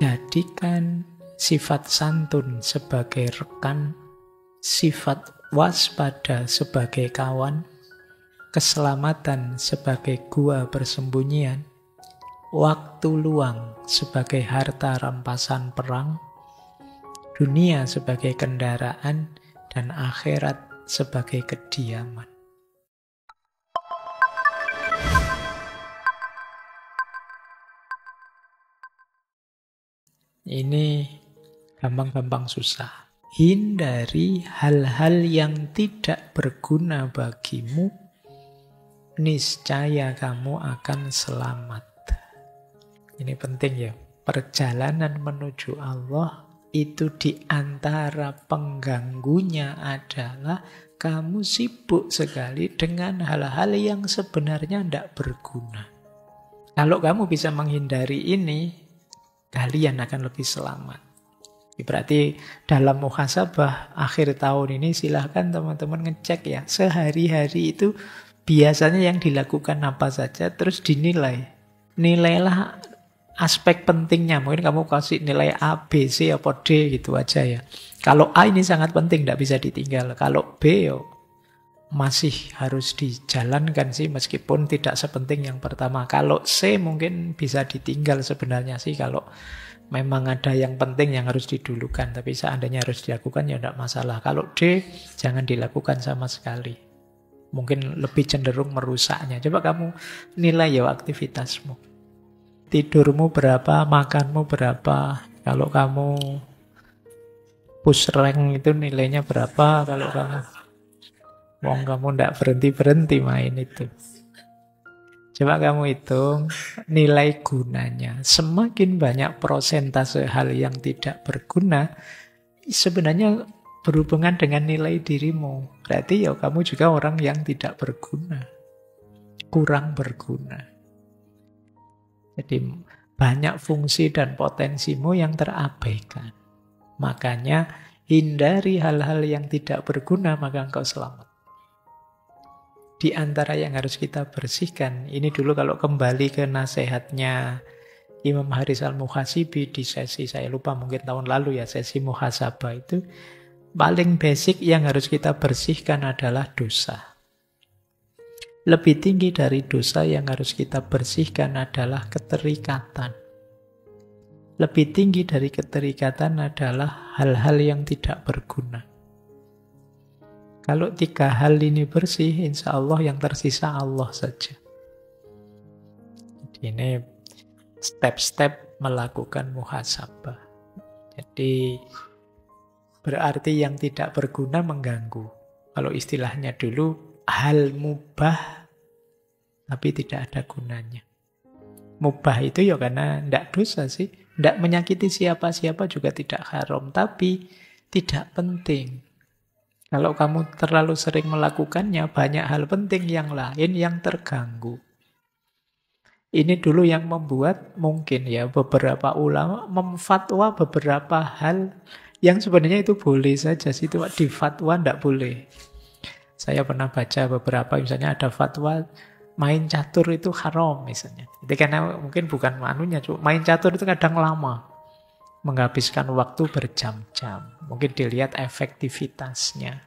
Jadikan sifat santun sebagai rekan, sifat waspada sebagai kawan, keselamatan sebagai gua persembunyian, waktu luang sebagai harta rampasan perang, dunia sebagai kendaraan, dan akhirat sebagai kediaman. Ini gampang-gampang susah. Hindari hal-hal yang tidak berguna bagimu, niscaya kamu akan selamat. Ini penting ya. Perjalanan menuju Allah itu di antara pengganggunya adalah kamu sibuk sekali dengan hal-hal yang sebenarnya tidak berguna. Kalau kamu bisa menghindari ini, kalian akan lebih selamat. Berarti dalam muhasabah akhir tahun ini silahkan teman-teman ngecek ya. Sehari-hari itu biasanya yang dilakukan apa saja, terus dinilai. Nilailah aspek pentingnya. Mungkin kamu kasih nilai A, B, C, atau D gitu aja ya. Kalau A ini sangat penting, tidak bisa ditinggal. Kalau B masih harus dijalankan sih, meskipun tidak sepenting yang pertama. Kalau C mungkin bisa ditinggal sebenarnya sih, kalau memang ada yang penting yang harus didulukan. Tapi seandainya harus dilakukan ya tidak masalah. Kalau D, jangan dilakukan sama sekali. Mungkin lebih cenderung merusaknya. Coba kamu nilai ya aktivitasmu. Tidurmu berapa, makanmu berapa. Kalau kamu push rank itu nilainya berapa. Kalau kamu ndak berhenti-berhenti main itu. Coba kamu hitung nilai gunanya. Semakin banyak persentase hal yang tidak berguna, sebenarnya berhubungan dengan nilai dirimu. Berarti ya kamu juga orang yang tidak berguna. Kurang berguna. Jadi banyak fungsi dan potensimu yang terabaikan. Makanya hindari hal-hal yang tidak berguna, maka engkau selamat. Di antara yang harus kita bersihkan, ini dulu kalau kembali ke nasihatnya Imam Haris Al-Muhasibi di sesi, saya lupa mungkin tahun lalu ya, sesi muhasabah itu, paling basic yang harus kita bersihkan adalah dosa. Lebih tinggi dari dosa yang harus kita bersihkan adalah keterikatan. Lebih tinggi dari keterikatan adalah hal-hal yang tidak berguna. Kalau 3 hal ini bersih, insya Allah yang tersisa Allah saja. Jadi ini step-step melakukan muhasabah. Jadi berarti yang tidak berguna mengganggu. Kalau istilahnya dulu, hal mubah tapi tidak ada gunanya. Mubah itu ya karena tidak dosa sih. Tidak menyakiti siapa-siapa juga tidak haram. Tapi tidak penting. Kalau kamu terlalu sering melakukannya, banyak hal penting yang lain yang terganggu. Ini dulu yang membuat mungkin ya beberapa ulama memfatwa beberapa hal yang sebenarnya itu boleh saja sih. Itu di fatwa tidak boleh. Saya pernah baca beberapa, misalnya ada fatwa main catur itu haram misalnya. Itu karena mungkin bukan manunya, main catur itu kadang lama. Menghabiskan waktu berjam-jam. Mungkin dilihat efektivitasnya.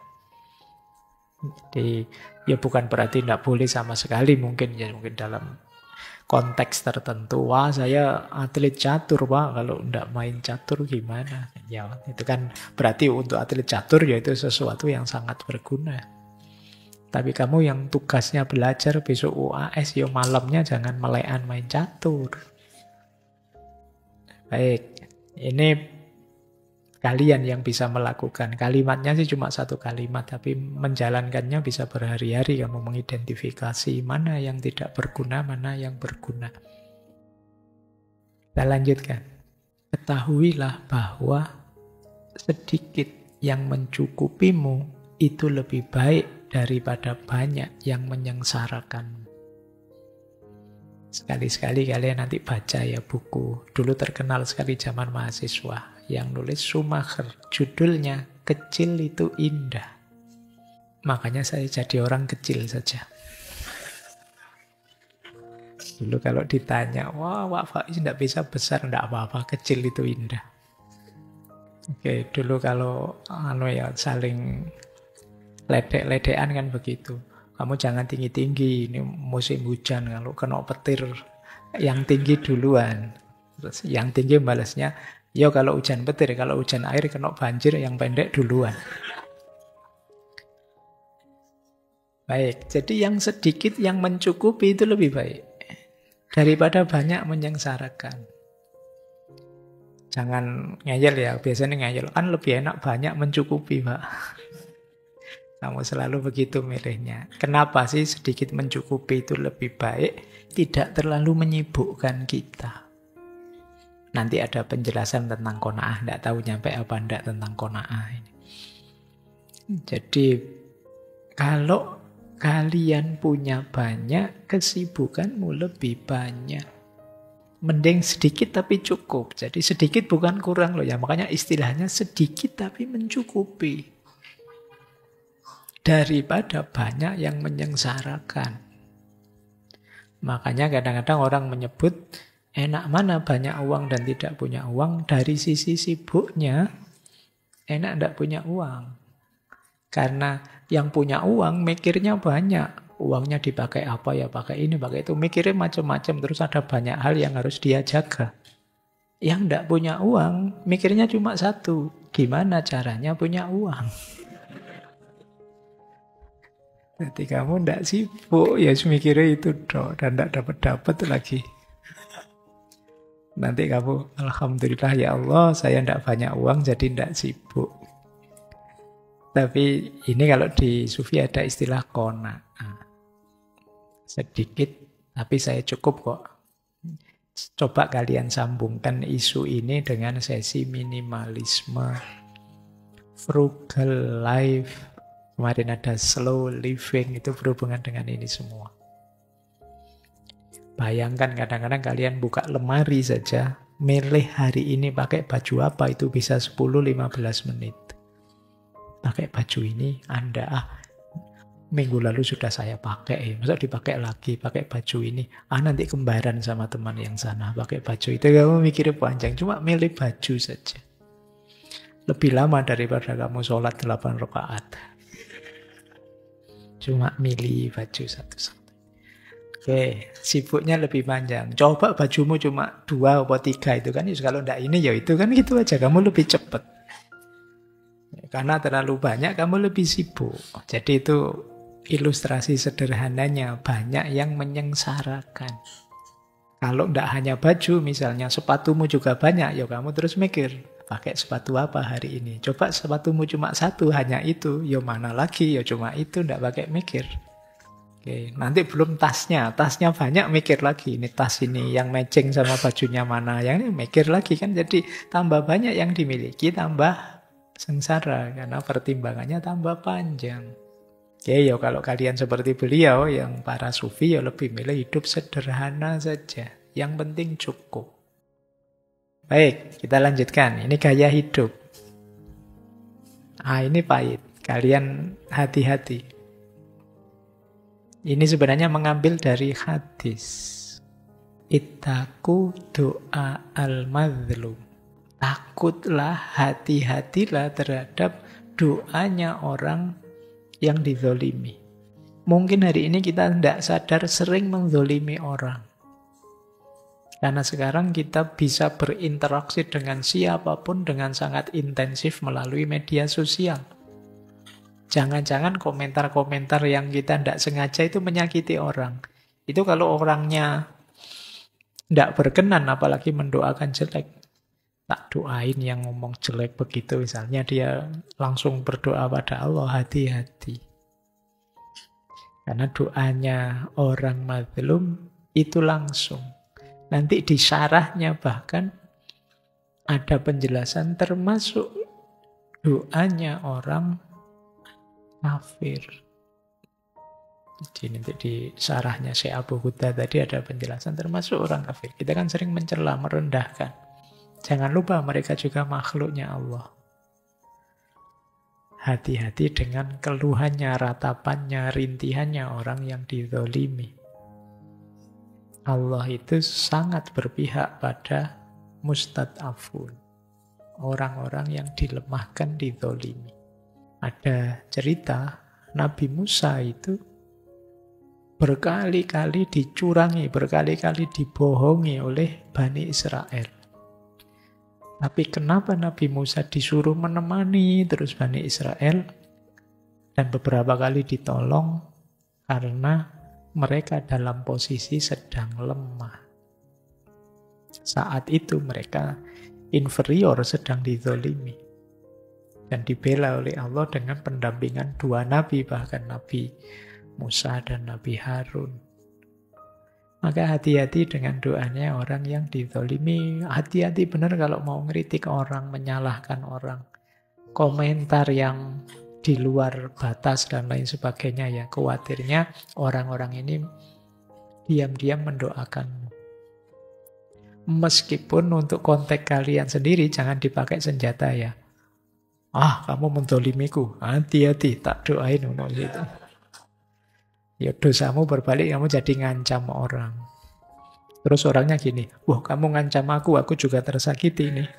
Jadi ya bukan berarti tidak boleh sama sekali mungkin ya, mungkin dalam konteks tertentu. Wah saya atlet catur Pak, kalau tidak main catur gimana? Ya itu kan berarti untuk atlet catur ya itu sesuatu yang sangat berguna. Tapi kamu yang tugasnya belajar besok UAS ya malamnya jangan melekan main catur. Baik, ini kalian yang bisa melakukan. Kalimatnya sih cuma 1 kalimat, tapi menjalankannya bisa berhari-hari. Kamu mengidentifikasi mana yang tidak berguna, mana yang berguna. Kita lanjutkan. Ketahuilah bahwa sedikit yang mencukupimu itu lebih baik daripada banyak yang menyengsarakanmu. Sekali-sekali kalian nanti baca ya buku. Dulu terkenal sekali zaman mahasiswa. Yang nulis Schumacher. Judulnya Kecil Itu Indah. Makanya saya jadi orang kecil saja. Dulu kalau ditanya, wah Wak Faiz tidak bisa besar, tidak apa-apa, kecil itu indah. Oke, dulu kalau saling ledek-ledekan kan begitu. Kamu jangan tinggi-tinggi, ini musim hujan, kalau kena petir yang tinggi duluan. Terus yang tinggi balasnya, yo kalau hujan petir, kalau hujan air kena banjir, yang pendek duluan. Baik, jadi yang sedikit yang mencukupi itu lebih baik daripada banyak menyengsarakan. Jangan ngeyel ya, biasanya ngeyel. Kan lebih enak banyak mencukupi, Pak. Kamu selalu begitu milihnya. Kenapa sih sedikit mencukupi itu lebih baik? Tidak terlalu menyibukkan kita. Nanti ada penjelasan tentang qanaah. Tidak tahu nyampe apa enggak tentang qanaah ini. Jadi, kalau kalian punya banyak, kesibukanmu lebih banyak. Mending sedikit tapi cukup. Jadi sedikit bukan kurang loh ya. Makanya istilahnya sedikit tapi mencukupi. Daripada banyak yang menyengsarakan. Makanya kadang-kadang orang menyebut enak mana banyak uang dan tidak punya uang. Dari sisi sibuknya, enak tidak punya uang. Karena yang punya uang mikirnya banyak. Uangnya dipakai apa ya, pakai ini, pakai itu. Mikirnya macam-macam, terus ada banyak hal yang harus dia jaga. Yang tidak punya uang, mikirnya cuma satu. Gimana caranya punya uang? Jadi kamu tidak sibuk, ya mikirnya itu dong. Dan tidak dapat-dapat lagi. Nanti kamu, alhamdulillah ya Allah, saya tidak banyak uang, jadi tidak sibuk. Tapi ini kalau di Sufi ada istilah qanaah. Sedikit, tapi saya cukup kok. Coba kalian sambungkan isu ini dengan sesi minimalisme, frugal life. Kemarin ada slow living, itu berhubungan dengan ini semua. Bayangkan kadang-kadang kalian buka lemari saja, milih hari ini pakai baju apa, itu bisa 10-15 menit. Pakai baju ini, Anda, minggu lalu sudah saya pakai, masa dipakai lagi, pakai baju ini. Nanti kembaran sama teman yang sana, pakai baju itu, kamu mikirnya panjang, cuma milih baju saja. Lebih lama daripada kamu sholat 8 rakaat. Cuma milih baju satu-satu. Oke, sibuknya lebih panjang. Coba bajumu cuma 2 atau 3 itu kan. Kalau enggak ini ya itu kan gitu aja. Kamu lebih cepat. Karena terlalu banyak kamu lebih sibuk. Jadi itu ilustrasi sederhananya. Banyak yang menyengsarakan. Kalau enggak hanya baju, misalnya sepatumu juga banyak. Ya kamu terus mikir. Pakai sepatu apa hari ini? Coba sepatumu cuma 1, hanya itu. Ya mana lagi? Ya cuma itu, enggak pakai mikir. Oke, nanti belum tasnya. Tasnya banyak, mikir lagi. Ini tas ini yang matching sama bajunya mana. Yang ini mikir lagi kan. Jadi tambah banyak yang dimiliki, tambah sengsara. Karena pertimbangannya tambah panjang. Oke, ya kalau kalian seperti beliau, yang para sufi, ya lebih milih hidup sederhana saja. Yang penting cukup. Baik, kita lanjutkan. Ini gaya hidup. Ini pahit. Kalian hati-hati. Ini sebenarnya mengambil dari hadis. Ittaqu doa al-madhlum. Takutlah, hati-hatilah terhadap doanya orang yang dizolimi. Mungkin hari ini kita tidak sadar sering menzolimi orang. Karena sekarang kita bisa berinteraksi dengan siapapun dengan sangat intensif melalui media sosial. Jangan-jangan komentar-komentar yang kita tidak sengaja itu menyakiti orang. Itu kalau orangnya tidak berkenan, apalagi mendoakan jelek. Tak doain yang ngomong jelek begitu, misalnya dia langsung berdoa pada Allah, hati-hati. Karena doanya orang mazlum itu langsung. Nanti di syarahnya bahkan ada penjelasan termasuk doanya orang kafir. Jadi nanti di syarahnya Syekh Abu Huda tadi ada penjelasan termasuk orang kafir. Kita kan sering mencela, merendahkan. Jangan lupa mereka juga makhluknya Allah. Hati-hati dengan keluhannya, ratapannya, rintihannya orang yang dizolimi. Allah itu sangat berpihak pada mustad'afun, orang-orang yang dilemahkan, dizolimi. Ada cerita Nabi Musa itu berkali-kali dicurangi, berkali-kali dibohongi oleh Bani Israel. Tapi kenapa Nabi Musa disuruh menemani terus Bani Israel dan beberapa kali ditolong? Karena mereka dalam posisi sedang lemah. Saat itu mereka inferior, sedang dizolimi. Dan dibela oleh Allah dengan pendampingan dua nabi, bahkan Nabi Musa dan Nabi Harun. Maka hati-hati dengan doanya orang yang dizolimi. Hati-hati benar kalau mau ngeritik orang, menyalahkan orang. Komentar yang di luar batas dan lain sebagainya, ya khawatirnya orang-orang ini diam-diam mendoakanmu. Meskipun untuk konteks kalian sendiri jangan dipakai senjata ya. Kamu mendolimiku, hati-hati, tak doain gitu. Ya dosamu berbalik, kamu jadi ngancam orang. Terus orangnya gini, kamu ngancam aku juga tersakiti nih.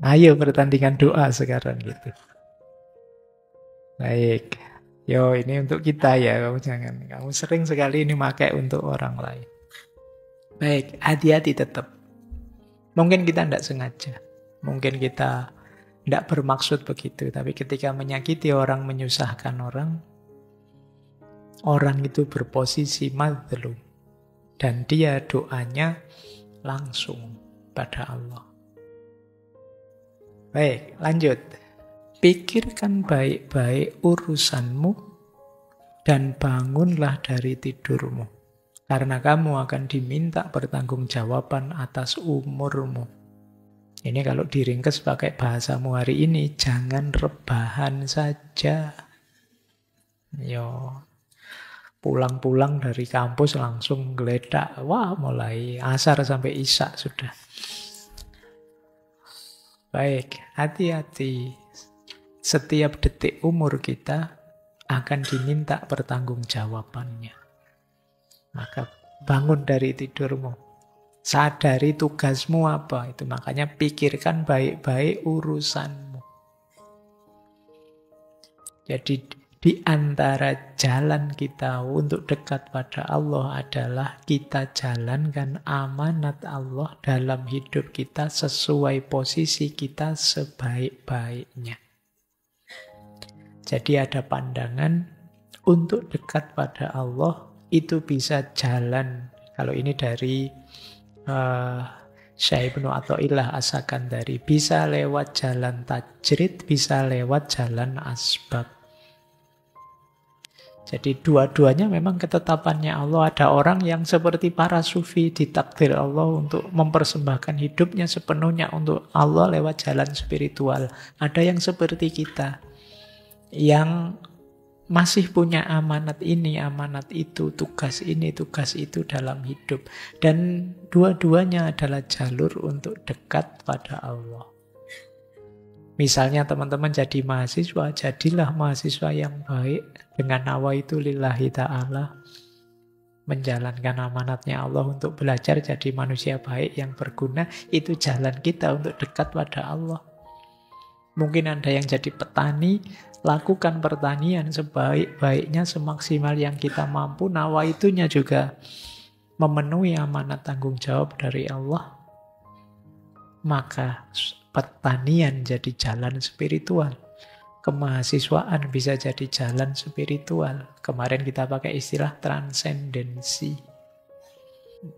Ayo pertandingan doa sekarang gitu. Baik. Ini untuk kita ya, kamu sering sekali ini pakai untuk orang lain. Baik, hati-hati tetap. Mungkin kita tidak sengaja. Mungkin kita tidak bermaksud begitu. Tapi ketika menyakiti orang, menyusahkan orang itu berposisi madzlum. Dan dia doanya langsung pada Allah. Baik, lanjut. Pikirkan baik-baik urusanmu dan bangunlah dari tidurmu. Karena kamu akan diminta pertanggungjawaban atas umurmu. Ini kalau diringkes pakai bahasamu hari ini, jangan rebahan saja. Pulang-pulang dari kampus langsung geledak. Mulai asar sampai isya sudah. Baik, hati-hati. Setiap detik umur kita akan diminta pertanggungjawabannya. Maka bangun dari tidurmu. Sadari tugasmu apa. Itu makanya pikirkan baik-baik urusanmu. Jadi di antara jalan kita untuk dekat pada Allah adalah kita jalankan amanat Allah dalam hidup kita sesuai posisi kita sebaik-baiknya. Jadi ada pandangan untuk dekat pada Allah itu bisa jalan. Kalau ini dari Syekh Ibnu Athaillah As-Sakandari, bisa lewat jalan tajrid, bisa lewat jalan asbab. Jadi dua-duanya memang ketetapannya Allah. Ada orang yang seperti para sufi ditakdir Allah untuk mempersembahkan hidupnya sepenuhnya untuk Allah lewat jalan spiritual. Ada yang seperti kita yang masih punya amanat ini, amanat itu, tugas ini, tugas itu dalam hidup. Dan dua-duanya adalah jalur untuk dekat pada Allah. Misalnya teman-teman jadi mahasiswa, jadilah mahasiswa yang baik dengan nawaitu lillahi ta'ala. Menjalankan amanatnya Allah untuk belajar jadi manusia baik yang berguna. Itu jalan kita untuk dekat pada Allah. Mungkin Anda yang jadi petani, lakukan pertanian sebaik-baiknya, semaksimal yang kita mampu. Nawaitunya juga memenuhi amanat tanggung jawab dari Allah. Maka pertanian jadi jalan spiritual. Kemahasiswaan bisa jadi jalan spiritual. Kemarin kita pakai istilah transendensi.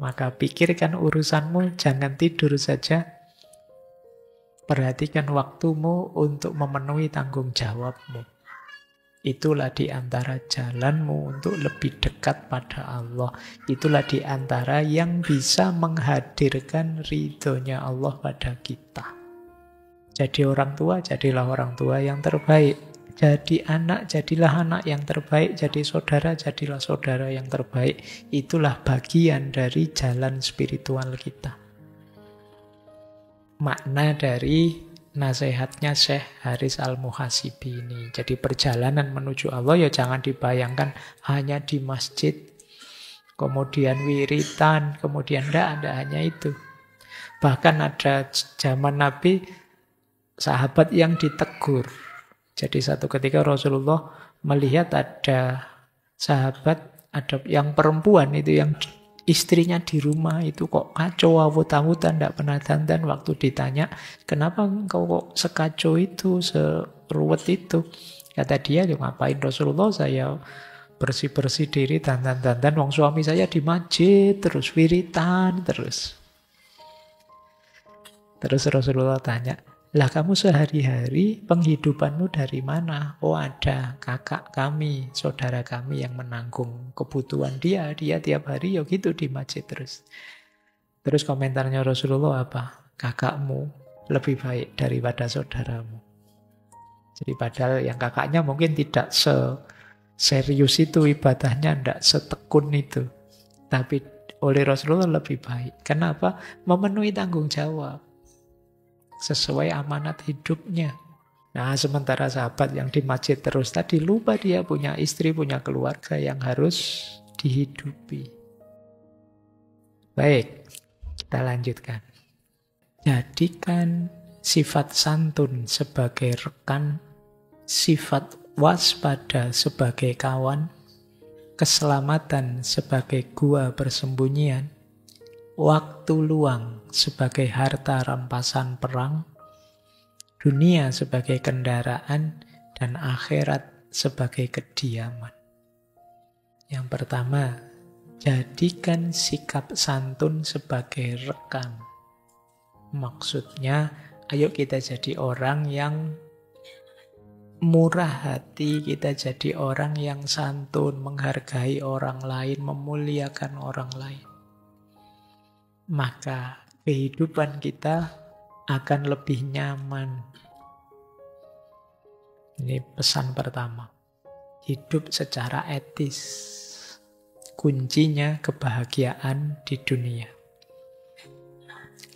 Maka pikirkan urusanmu, jangan tidur saja. Perhatikan waktumu untuk memenuhi tanggung jawabmu. Itulah di antara jalanmu untuk lebih dekat pada Allah. Itulah di antara yang bisa menghadirkan ridhonya Allah pada kita. Jadi orang tua, jadilah orang tua yang terbaik. Jadi anak, jadilah anak yang terbaik. Jadi saudara, jadilah saudara yang terbaik. Itulah bagian dari jalan spiritual kita. Makna dari nasihatnya Syekh Haris Al-Muhasibi ini. Jadi perjalanan menuju Allah ya jangan dibayangkan hanya di masjid kemudian wiritan, kemudian tidak hanya itu. Bahkan ada zaman Nabi sahabat yang ditegur. Jadi satu ketika Rasulullah melihat ada sahabat, ada yang perempuan itu yang istrinya di rumah itu kok kacau, awut-awutan, tidak pernah dandan. Waktu ditanya, kenapa engkau kok sekacau itu, seruwet itu? Kata dia, ngapain Rasulullah, saya bersih-bersih diri, dandan-dandan, wong suami saya di masjid, terus wiritan, terus. Terus Rasulullah tanya, lah kamu sehari-hari penghidupanmu dari mana? Oh ada kakak kami, saudara kami yang menanggung kebutuhan dia. Dia tiap hari ya gitu di masjid terus. Terus komentarnya Rasulullah apa? Kakakmu lebih baik daripada saudaramu. Jadi padahal yang kakaknya mungkin tidak serius itu ibadahnya, tidak setekun itu. Tapi oleh Rasulullah lebih baik. Kenapa? Memenuhi tanggung jawab. Sesuai amanat hidupnya. Nah, sementara sahabat yang di masjid terus tadi lupa dia punya istri, punya keluarga yang harus dihidupi. Baik, kita lanjutkan. Jadikan sifat santun sebagai rekan, sifat waspada sebagai kawan, keselamatan sebagai gua persembunyian, waktu luang sebagai harta rampasan perang, dunia sebagai kendaraan, dan akhirat sebagai kediaman. Yang pertama, jadikan sikap santun sebagai rekan. Maksudnya, ayo kita jadi orang yang murah hati, kita jadi orang yang santun, menghargai orang lain, memuliakan orang lain. Maka kehidupan kita akan lebih nyaman. Ini pesan pertama. Hidup secara etis. Kuncinya kebahagiaan di dunia.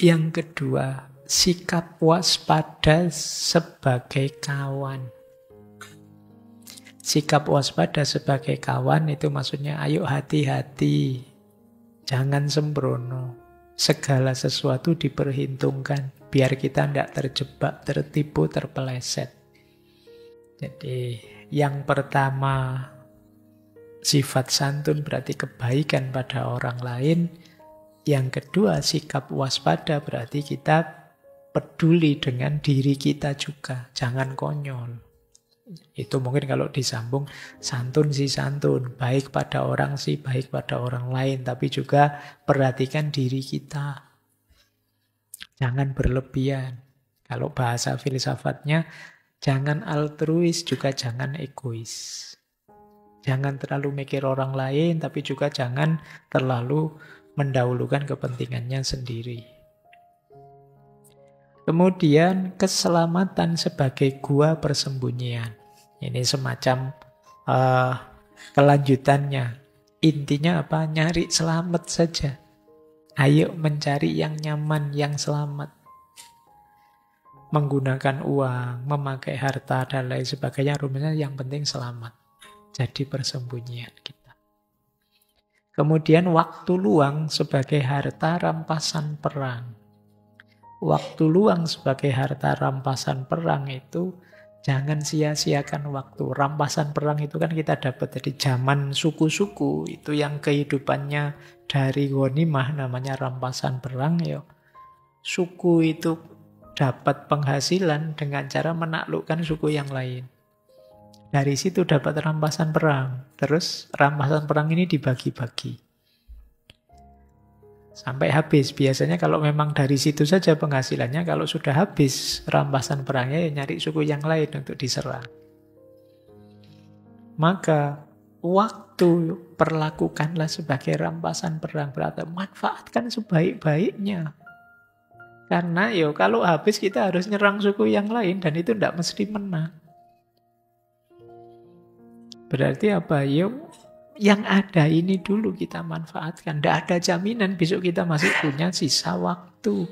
Yang kedua, sikap waspada sebagai kawan. Sikap waspada sebagai kawan itu maksudnya ayo hati-hati. Jangan sembrono. Segala sesuatu diperhitungkan biar kita tidak terjebak, tertipu, terpeleset. Jadi yang pertama sifat santun berarti kebaikan pada orang lain. Yang kedua sikap waspada berarti kita peduli dengan diri kita juga. Jangan konyol. Itu mungkin kalau disambung santun sih santun, baik pada orang sih baik pada orang lain, tapi juga perhatikan diri kita. Jangan berlebihan. Kalau bahasa filsafatnya, jangan altruis juga jangan egois. Jangan terlalu mikir orang lain, tapi juga jangan terlalu mendahulukan kepentingannya sendiri. Kemudian keselamatan sebagai gua persembunyian. Ini semacam kelanjutannya. Intinya apa? Nyari selamat saja. Ayo mencari yang nyaman, yang selamat. Menggunakan uang, memakai harta, dan lain sebagainya. Rumusnya yang penting selamat. Jadi persembunyian kita. Kemudian waktu luang sebagai harta rampasan perang. Waktu luang sebagai harta rampasan perang itu jangan sia-siakan waktu. Rampasan perang itu kan kita dapat dari zaman suku-suku. Itu yang kehidupannya dari ghanimah namanya rampasan perang. Ya. Suku itu dapat penghasilan dengan cara menaklukkan suku yang lain. Dari situ dapat rampasan perang. Terus rampasan perang ini dibagi-bagi. Sampai habis. Biasanya kalau memang dari situ saja penghasilannya, kalau sudah habis rampasan perangnya, ya nyari suku yang lain untuk diserang. Maka waktu perlakukanlah sebagai rampasan perang. Berarti manfaatkan sebaik-baiknya. Karena kalau habis kita harus nyerang suku yang lain dan itu tidak mesti menang. Berarti apa? Yang ada ini dulu kita manfaatkan. Tidak ada jaminan besok kita masih punya sisa waktu.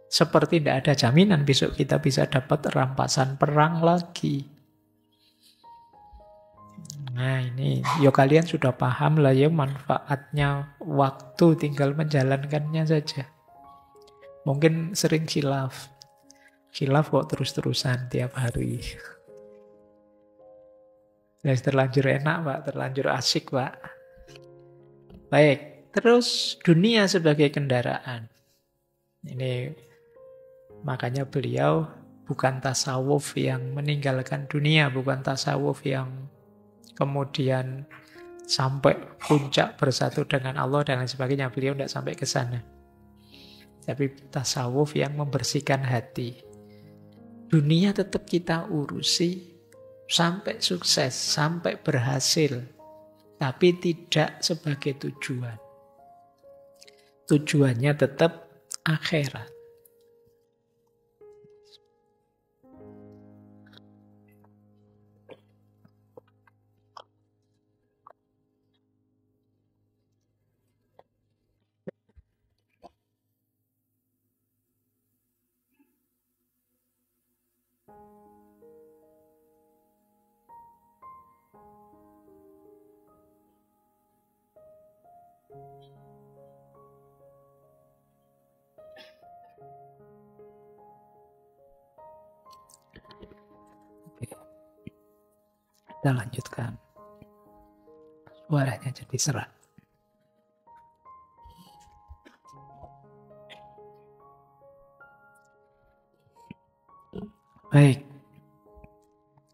Seperti tidak ada jaminan besok kita bisa dapat rampasan perang lagi. Nah ini, ya kalian sudah paham lah ya manfaatnya waktu, tinggal menjalankannya saja. Mungkin sering khilaf. Khilaf kok terus-terusan tiap hari. Ya, terlanjur enak Pak, terlanjur asik Pak. Baik, terus dunia sebagai kendaraan. Ini makanya beliau bukan tasawuf yang meninggalkan dunia, bukan tasawuf yang kemudian sampai puncak bersatu dengan Allah dan lain sebagainya. Beliau tidak sampai ke sana. Tapi tasawuf yang membersihkan hati. Dunia tetap kita urusi sampai sukses, sampai berhasil. Tapi tidak sebagai tujuan. Tujuannya tetap akhirat. Oke, kita lanjutkan. Suaranya jadi serak. Baik.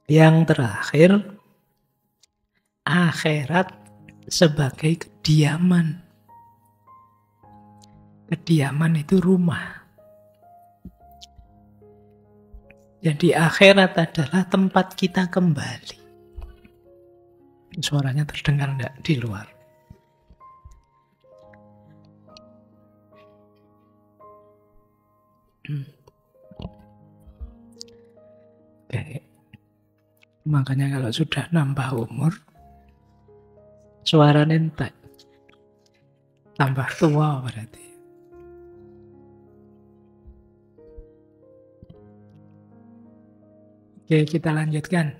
Yang terakhir, akhirat sebagai kediaman. Kediaman itu rumah. Jadi akhirat adalah tempat kita kembali. Suaranya terdengar enggak di luar? Oke. Makanya kalau sudah nambah umur, suara entek. Tambah tua berarti. Oke, kita lanjutkan.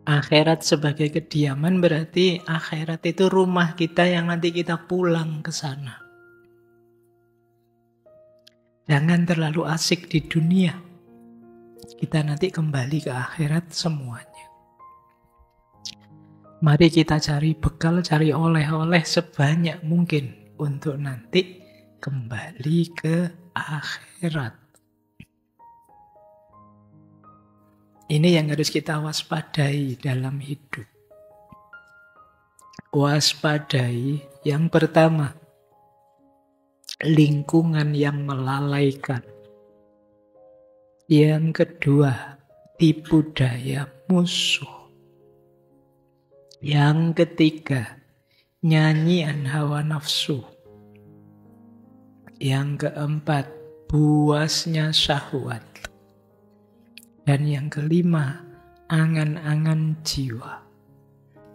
Akhirat sebagai kediaman berarti akhirat itu rumah kita yang nanti kita pulang ke sana. Jangan terlalu asik di dunia. Kita nanti kembali ke akhirat semuanya. Mari kita cari bekal, cari oleh-oleh sebanyak mungkin untuk nanti kembali ke akhirat. Ini yang harus kita waspadai dalam hidup. Waspadai yang pertama, lingkungan yang melalaikan. Yang kedua, tipu daya musuh. Yang ketiga, nyanyian hawa nafsu. Yang keempat, buasnya syahwat. Dan yang kelima, angan-angan jiwa.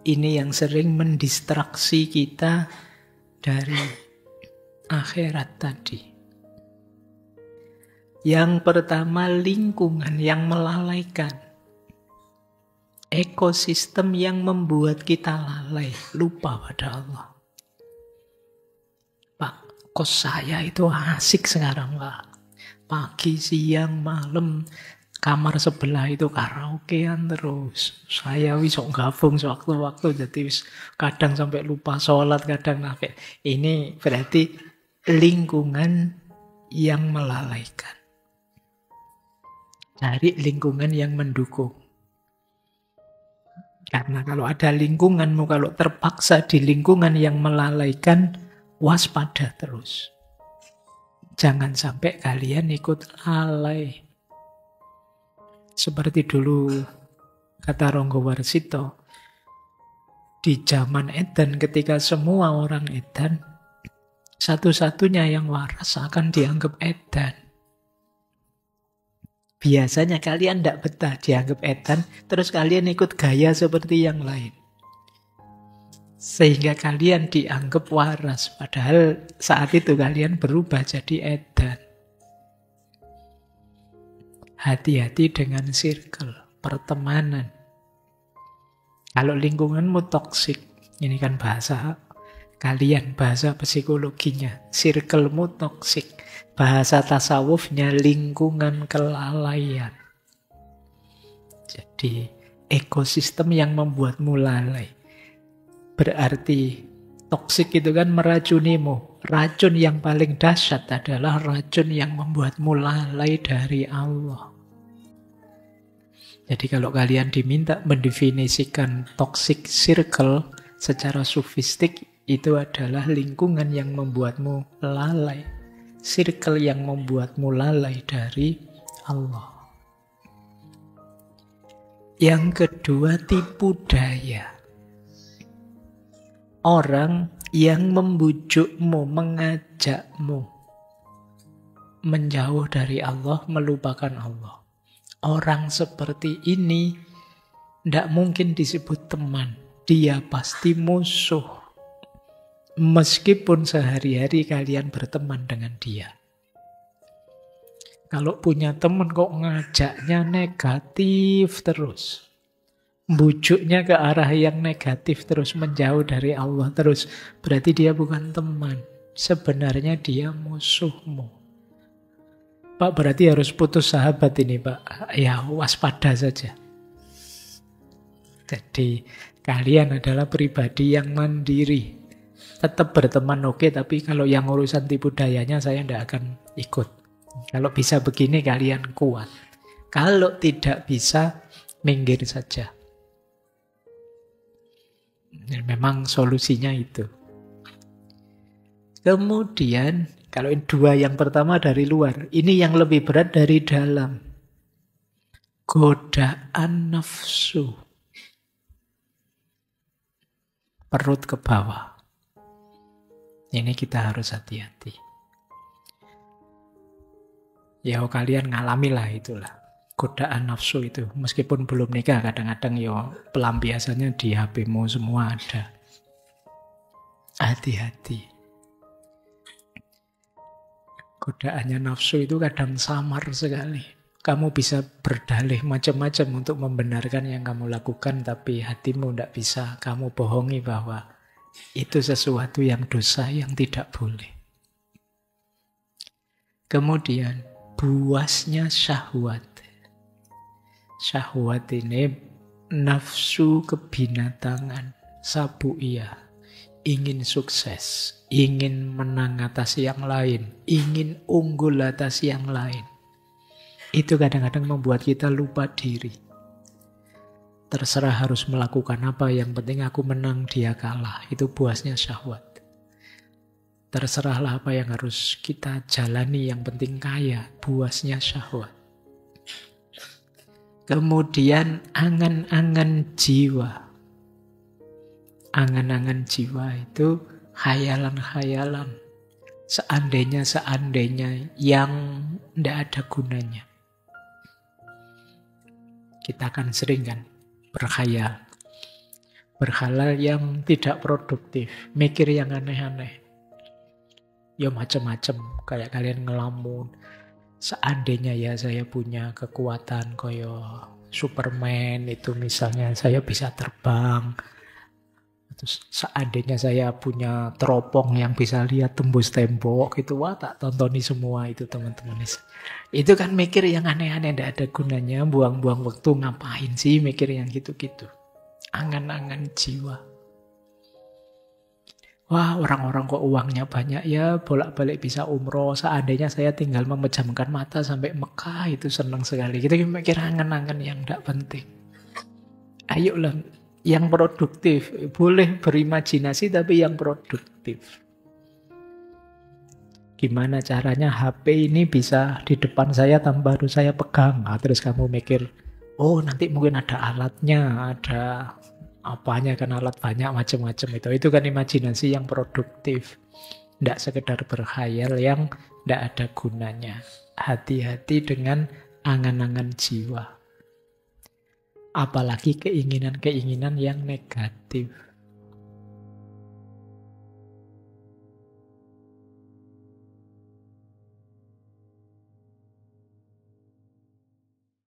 Ini yang sering mendistraksi kita dari akhirat tadi. Yang pertama, lingkungan yang melalaikan. Ekosistem yang membuat kita lalai, lupa pada Allah. Pak, kos saya itu asik sekarang, Pak. Pagi, siang, malam, kamar sebelah itu karaokean terus. Saya wisok gabung sewaktu-waktu, jadi kadang sampai lupa sholat, kadang sampai. Ini berarti lingkungan yang melalaikan. Cari lingkungan yang mendukung. Karena kalau ada lingkunganmu, kalau terpaksa di lingkungan yang melalaikan, waspada terus. Jangan sampai kalian ikut lalai. Seperti dulu kata Ronggo Warsito, di zaman Edan ketika semua orang Edan, satu-satunya yang waras akan dianggap Edan. Biasanya kalian tidak betah dianggap edan, terus kalian ikut gaya seperti yang lain. Sehingga kalian dianggap waras, padahal saat itu kalian berubah jadi edan. Hati-hati dengan circle, pertemanan. Kalau lingkunganmu toksik, ini kan bahasa kalian, bahasa psikologinya, circlemu toksik. Bahasa tasawufnya lingkungan kelalaian. Jadi ekosistem yang membuatmu lalai. Berarti toksik itu kan meracunimu. Racun yang paling dahsyat adalah racun yang membuatmu lalai dari Allah. Jadi kalau kalian diminta mendefinisikan toxic circle secara sufistik, itu adalah lingkungan yang membuatmu lalai. Circle yang membuatmu lalai dari Allah. Yang kedua, tipu daya. Orang yang membujukmu, mengajakmu menjauh dari Allah, melupakan Allah. Orang seperti ini tidak mungkin disebut teman. Dia pasti musuh. Meskipun sehari-hari kalian berteman dengan dia. Kalau punya teman kok ngajaknya negatif terus. Bujuknya ke arah yang negatif terus, menjauh dari Allah terus. Berarti dia bukan teman. Sebenarnya dia musuhmu. Pak, berarti harus putus sahabat ini, Pak. Ya, waspada saja. Jadi, kalian adalah pribadi yang mandiri. Tetap berteman oke, tapi kalau yang urusan tipu dayanya saya tidak akan ikut. Kalau bisa begini kalian kuat. Kalau tidak bisa, minggir saja. Dan memang solusinya itu. Kemudian, kalau dua yang pertama dari luar, ini yang lebih berat dari dalam. Godaan nafsu. Perut ke bawah. Ini kita harus hati-hati. Ya kalian ngalamilah itulah. Godaan nafsu itu. Meskipun belum nikah, kadang-kadang ya pelampiasannya di HP-mu semua ada. Hati-hati. Godaannya nafsu itu kadang samar sekali. Kamu bisa berdalih macam-macam untuk membenarkan yang kamu lakukan, tapi hatimu tidak bisa. Kamu bohongi bahwa itu sesuatu yang dosa, yang tidak boleh. Kemudian, buasnya syahwat. Syahwat ini nafsu kebinatangan, sabu'iyah. Ingin sukses, ingin menang atas yang lain, ingin unggul atas yang lain. Itu kadang-kadang membuat kita lupa diri. Terserah harus melakukan apa, yang penting aku menang, dia kalah. Itu buasnya syahwat. Terserahlah apa yang harus kita jalani, yang penting kaya, buasnya syahwat. Kemudian angan-angan jiwa. Angan-angan jiwa itu khayalan-khayalan. Seandainya-seandainya yang tidak ada gunanya. Kita kan sering kan berkhayal. Berkhayal yang tidak produktif. Mikir yang aneh-aneh. Ya macam-macam. Kayak kalian ngelamun. Seandainya ya saya punya kekuatan kayak Superman itu misalnya. Saya bisa terbang. Terus seandainya saya punya teropong yang bisa lihat tembus tembok gitu, wah tak tontoni semua itu teman-teman. Itu kan mikir yang aneh-aneh, tidak ada gunanya, buang-buang waktu, ngapain sih mikir yang gitu-gitu. Angan-angan jiwa. Wah orang-orang kok uangnya banyak ya, bolak-balik bisa umroh, seandainya saya tinggal memejamkan mata sampai Mekah, itu senang sekali. Kita mikir angan-angan yang tidak penting. Ayolah. Yang produktif, boleh berimajinasi tapi yang produktif. Gimana caranya HP ini bisa di depan saya tanpa harus saya pegang. Nah, terus kamu mikir, oh nanti mungkin ada alatnya, ada apanya kan, alat banyak macam-macam itu. Itu kan imajinasi yang produktif. Tidak sekedar berkhayal yang tidak ada gunanya. Hati-hati dengan angan-angan jiwa. Apalagi keinginan-keinginan yang negatif.